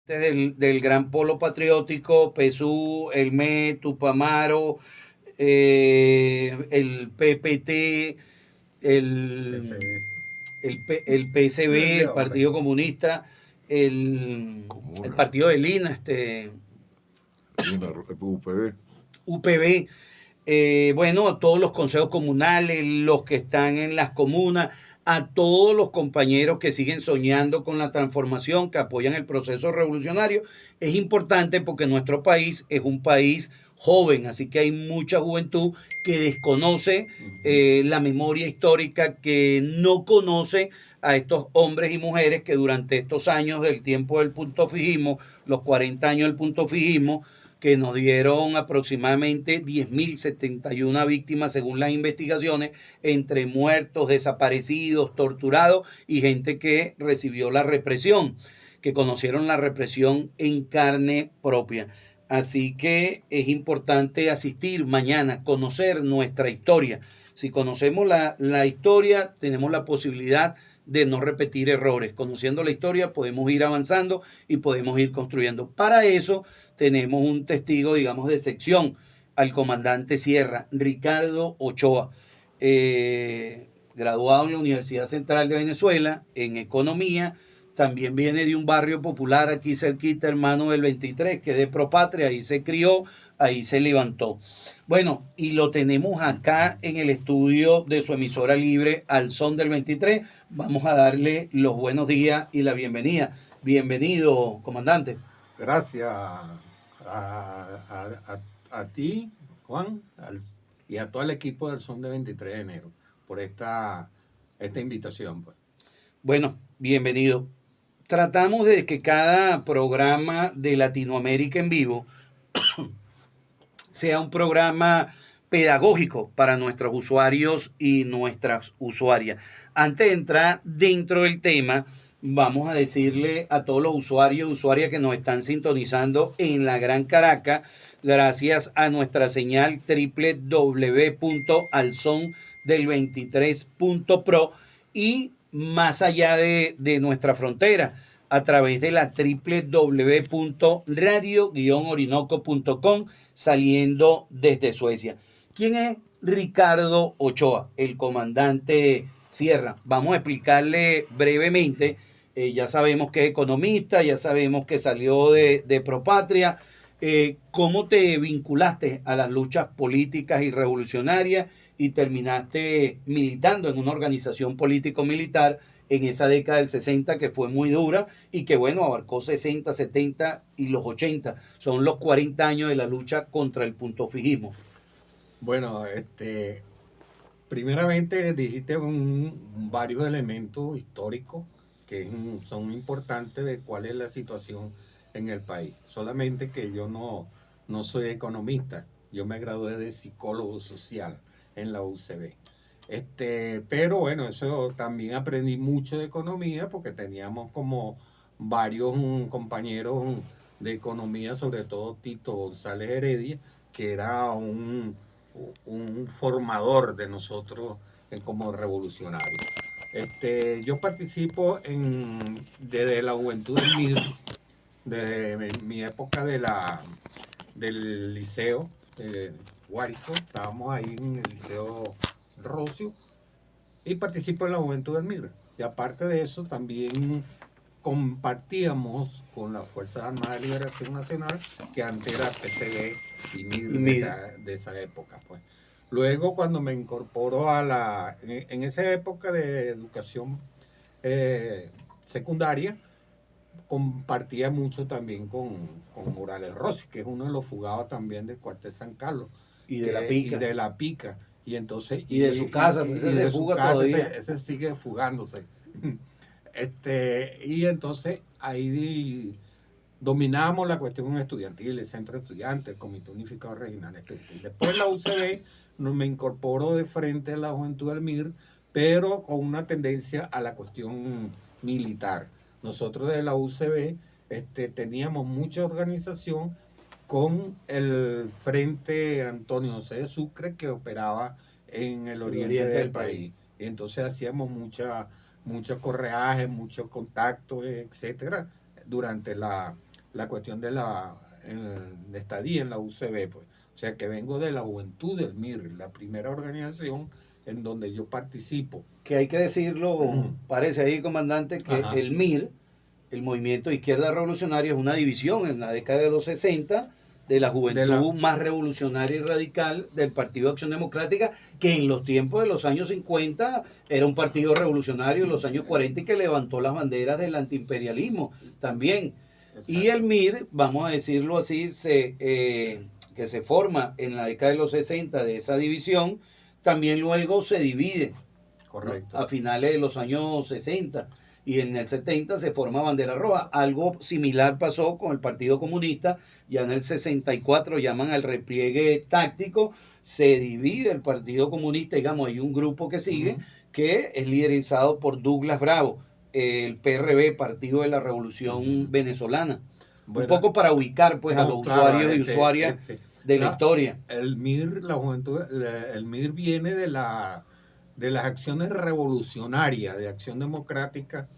del Gran Polo Patriótico, PSU, el ME, Tupamaro, el PPT, el, PCB. el Me PSB, el olvidó, hombre. Partido Comunista, el Comuna, Partido de Lina, Lina, UPB. UPB, bueno, a todos los consejos comunales, los que están en las comunas, a todos los compañeros que siguen soñando con la transformación, que apoyan el proceso revolucionario. Es importante porque nuestro país es un país joven, así que hay mucha juventud que desconoce la memoria histórica, que no conoce a estos hombres y mujeres que durante estos años del tiempo del punto fijismo, los 40 años del punto fijismo, que nos dieron aproximadamente 10.071 víctimas según las investigaciones, entre muertos, desaparecidos, torturados y gente que recibió la represión, que conocieron la represión en carne propia. Así que es importante asistir mañana, conocer nuestra historia. Si conocemos la historia, tenemos la posibilidad de no repetir errores. Conociendo la historia podemos ir avanzando y podemos ir construyendo. Para eso tenemos un testigo, digamos, de sección, al comandante Sierra, Ricardo Ochoa, graduado en la Universidad Central de Venezuela en economía. También viene de un barrio popular aquí cerquita, hermano del 23, que es de Propatria, ahí se crió, ahí se levantó. Bueno, y lo tenemos acá en el estudio de su emisora libre Al Son del 23. Vamos a darle los buenos días y la bienvenida. Bienvenido, comandante. Gracias a ti, Juan, y a todo el equipo del Son de 23 de enero por esta invitación. Pues. Bueno, bienvenido. Tratamos de que cada programa de Latinoamérica en vivo sea un programa pedagógico para nuestros usuarios y nuestras usuarias. Antes de entrar dentro del tema, vamos a decirle a todos los usuarios y usuarias que nos están sintonizando en la Gran Caracas, gracias a nuestra señal www.alsondel23.pro y más allá de nuestra frontera, a través de la www.radio-orinoco.com, saliendo desde Suecia. ¿Quién es Ricardo Ochoa, el comandante Sierra? Vamos a explicarle brevemente. Ya sabemos que es economista, ya sabemos que salió de Propatria. ¿Cómo te vinculaste a las luchas políticas y revolucionarias y terminaste militando en una organización político-militar en esa década del 60 que fue muy dura y que bueno, abarcó 60, 70 y los 80? Son los 40 años de la lucha contra el punto fijismo. Bueno, primeramente dijiste varios elementos históricos que son importantes de cuál es la situación en el país. Solamente que yo no soy economista, yo me gradué de psicólogo social en la UCB. Pero bueno, eso también aprendí mucho de economía porque teníamos como varios compañeros de economía, sobre todo Tito González Heredia, que era un formador de nosotros como revolucionarios. Yo participo desde la juventud del MIR, desde mi época del liceo Guárico, estábamos ahí en el liceo Rocio, y participo en la juventud del MIR. Y aparte de eso, también compartíamos con las Fuerzas Armadas de Liberación Nacional, que antes era PCB y MIR de esa época. Pues. Luego, cuando me incorporo en esa época de educación secundaria, compartía mucho también con Morales Rossi, que es uno de los fugados también del cuartel San Carlos. Y de la pica. Y de la pica. Y entonces. Y de su casa, pues ese se fuga todavía. Ese sigue fugándose. Y entonces ahí dominábamos la cuestión estudiantil, el centro de estudiantes, el Comité Unificado Regional Estudiantil. Después la UCB me incorporó de frente a la juventud del MIR, pero con una tendencia a la cuestión militar. Nosotros de la UCB teníamos mucha organización con el Frente Antonio José de Sucre, que operaba en el oriente del país. Y entonces hacíamos mucho correaje, muchos contactos, etcétera, durante la la cuestión de de estadía en la UCB, pues. O sea que vengo de la juventud del MIR, la primera organización en donde yo participo. Que hay que decirlo, parece ahí, comandante, que Ajá. el MIR, el Movimiento de Izquierda Revolucionaria, es una división en la década de los 60 de la juventud más revolucionaria y radical del Partido de Acción Democrática, que en los tiempos de los años 50 era un partido revolucionario en los años 40 y que levantó las banderas del antiimperialismo también. Exacto. Y el MIR, vamos a decirlo así, que se forma en la década de los 60 de esa división, también luego se divide. Correcto. A finales de los años 60 y en el 70 se forma Bandera Roja. Algo similar pasó con el Partido Comunista, ya en el 64 llaman al repliegue táctico, se divide el Partido Comunista, digamos, hay un grupo que sigue, que es liderizado por Douglas Bravo, el PRB, Partido de la Revolución Venezolana. Bueno, un poco para ubicar pues no, a los claro, usuarios y usuarias de la historia. El MIR, la juventud, el MIR viene de las acciones revolucionarias de Acción Democrática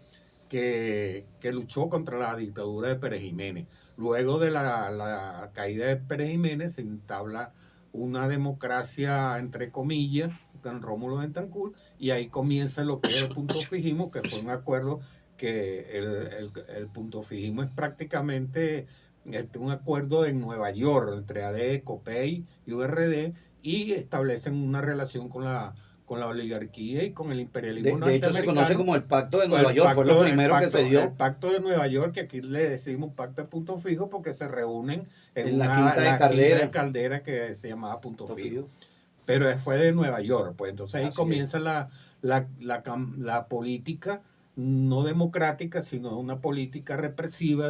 que luchó contra la dictadura de Pérez Jiménez. Luego de la caída de Pérez Jiménez se entabla una democracia, entre comillas, con Rómulo Betancourt, y ahí comienza lo que es el punto fijismo, que fue un acuerdo que el punto fijismo es prácticamente un acuerdo en Nueva York entre AD, COPEI y URD, y establecen una relación con la oligarquía y con el imperialismo De hecho, se conoce como el Pacto de Nueva el York, fue lo pacto- primero que se dio El pacto de Nueva York, que aquí le decimos pacto de punto fijo porque se reúnen en la quinta de Caldera. Caldera que se llamaba punto Punto fijo. fijo. Pero fue de Nueva York, pues entonces ahí Así comienza la política no democrática, sino una política represiva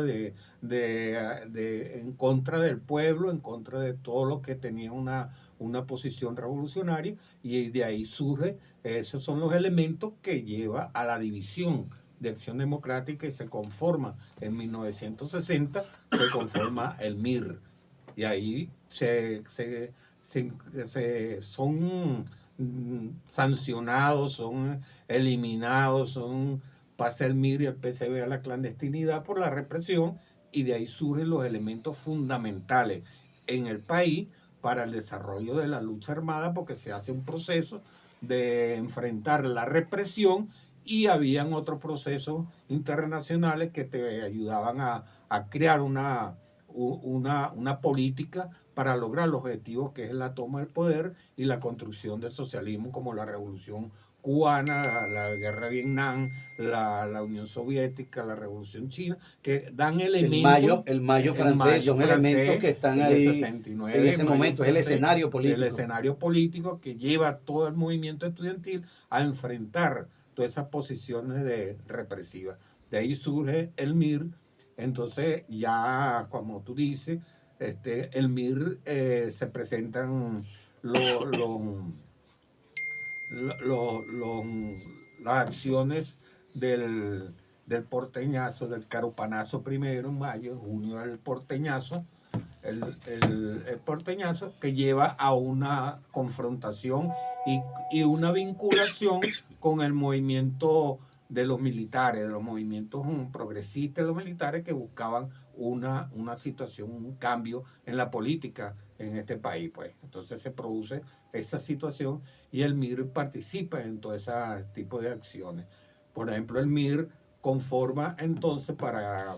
en contra del pueblo, en contra de todo lo que tenía una posición revolucionaria, y de ahí surge, esos son los elementos que lleva a la división de Acción Democrática, y se conforma en 1960, se conforma el MIR, y ahí son sancionados, son eliminados, pasa el MIR y el PCB a la clandestinidad por la represión, y de ahí surgen los elementos fundamentales en el país para el desarrollo de la lucha armada, porque se hace un proceso de enfrentar la represión, y habían otros procesos internacionales que te ayudaban a crear una política para lograr los objetivos, que es la toma del poder y la construcción del socialismo, como la revolución cubana, la guerra de Vietnam, la Unión Soviética, la revolución china, que dan elementos. El mayo francés, son elementos que están ahí 69, en ese momento, es el francés, escenario político. El escenario político que lleva a todo el movimiento estudiantil a enfrentar todas esas posiciones represivas. De ahí surge el MIR. Entonces ya, como tú dices, el MIR se presentan las acciones del porteñazo, del carupanazo primero en mayo, en junio el porteñazo, el porteñazo, que lleva a una confrontación y una vinculación con el movimiento de los militares, de los movimientos progresistas de los militares, que buscaban una situación, un cambio en la política en este país, pues. Entonces se produce esa situación y el MIR participa en todo ese tipo de acciones. Por ejemplo, el MIR conforma entonces para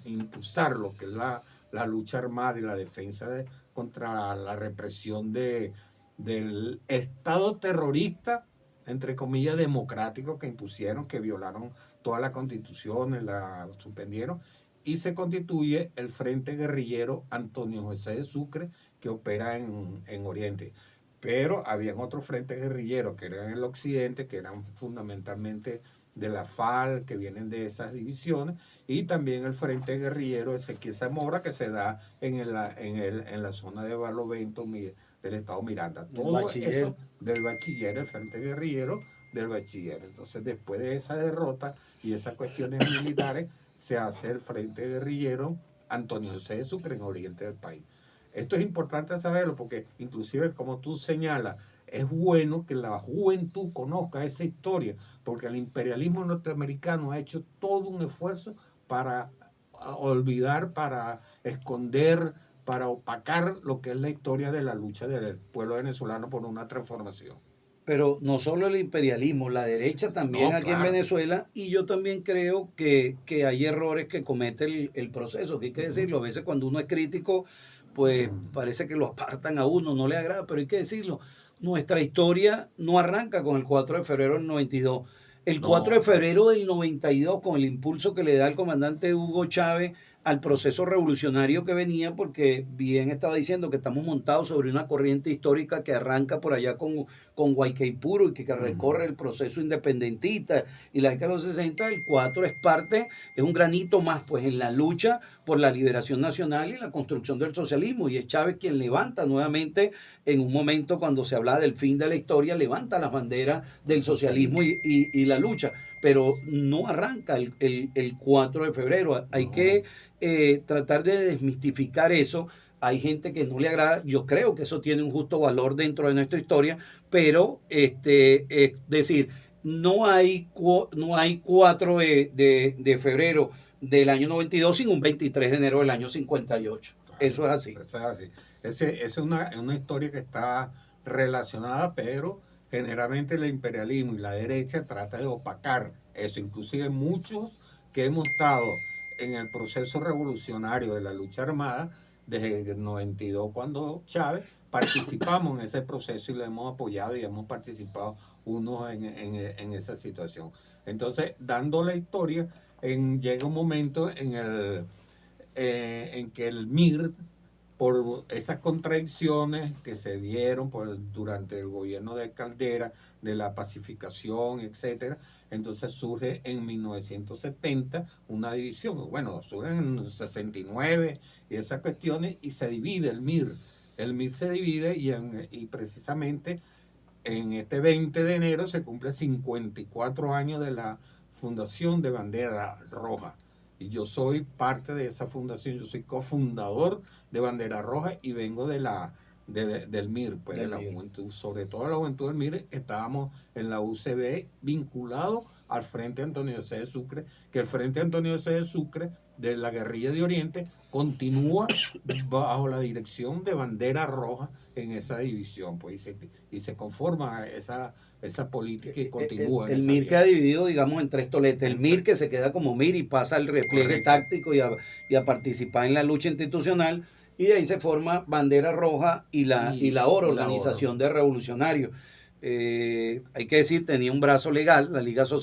impulsar lo que es la lucha armada y la defensa contra la represión del Estado terrorista, entre comillas, democrático, que impusieron, que violaron todas las constituciones, la suspendieron, y se constituye el Frente Guerrillero Antonio José de Sucre, que opera en Oriente. Pero habían otros frentes guerrilleros que eran en el occidente, que eran fundamentalmente de la FARC, que vienen de esas divisiones, y también el Frente Guerrillero Ezequiel Zamora, que se da en la zona de Barlovento, del estado Miranda. Todo eso del bachiller, el Frente Guerrillero del bachiller. Entonces, después de esa derrota y esas cuestiones militares, se hace el Frente Guerrillero Antonio José de Sucre en oriente del país. Esto es importante saberlo porque, inclusive, como tú señalas, es bueno que la juventud conozca esa historia, porque el imperialismo norteamericano ha hecho todo un esfuerzo para olvidar, para esconder, para opacar lo que es la historia de la lucha del pueblo venezolano por una transformación. Pero no solo el imperialismo, la derecha también No, aquí en claro. Venezuela, y yo también creo que hay errores que comete el proceso, que hay que decirlo. A veces cuando uno es crítico, pues parece que lo apartan a uno, no le agrada, pero hay que decirlo. Nuestra historia no arranca con el 4 de febrero del 92. El 4 de No, febrero del 92, con el impulso que le da el comandante Hugo Chávez al proceso revolucionario que venía, porque bien estaba diciendo que estamos montados sobre una corriente histórica que arranca por allá con Guaycaipuro y que recorre el proceso independentista y la década de los 60. El 4 es parte, es un granito más pues en la lucha por la liberación nacional y la construcción del socialismo, y es Chávez quien levanta nuevamente, en un momento cuando se habla del fin de la historia, levanta las banderas del socialismo y la lucha, pero no arranca el 4 de febrero. Hay no. que tratar de desmistificar eso. Hay gente que no le agrada, yo creo que eso tiene un justo valor dentro de nuestra historia, pero es decir, no hay 4 de febrero del año 92 sin un 23 de enero del año 58. Claro, Eso es así. eso es así. Esa es una historia que está relacionada, pero generalmente el imperialismo y la derecha trata de opacar eso. Inclusive muchos que hemos estado en el proceso revolucionario de la lucha armada, desde el 92 cuando Chávez, participamos en ese proceso y lo hemos apoyado y hemos participado unos en esa situación. Entonces, dando la historia, llega un momento en que el MIR, por esas contradicciones que se dieron durante el gobierno de Caldera, de la pacificación, etcétera, entonces surge en 1970 una división. Bueno, surge en 69 y esas cuestiones, y se divide el MIR. El MIR se divide y precisamente en este 20 de enero se cumple 54 años de la fundación de Bandera Roja. Y yo soy parte de esa fundación, yo soy cofundador de Bandera Roja y vengo del MIR, pues de la juventud, sobre todo la juventud del MIR. Estábamos en la UCB vinculados al Frente Antonio José de Sucre, que el Frente Antonio José de Sucre de la guerrilla de Oriente continúa bajo la dirección de Bandera Roja en esa división, pues, y se conforma esa política y continúa. El MIR queda dividido, digamos, en tres toletes. El MIR que se queda como MIR y pasa al repliegue táctico y a participar en la lucha institucional, y de ahí se forma Bandera Roja y la ORO, Organización de Revolucionarios. Hay que decir, tenía un brazo legal, la Liga Social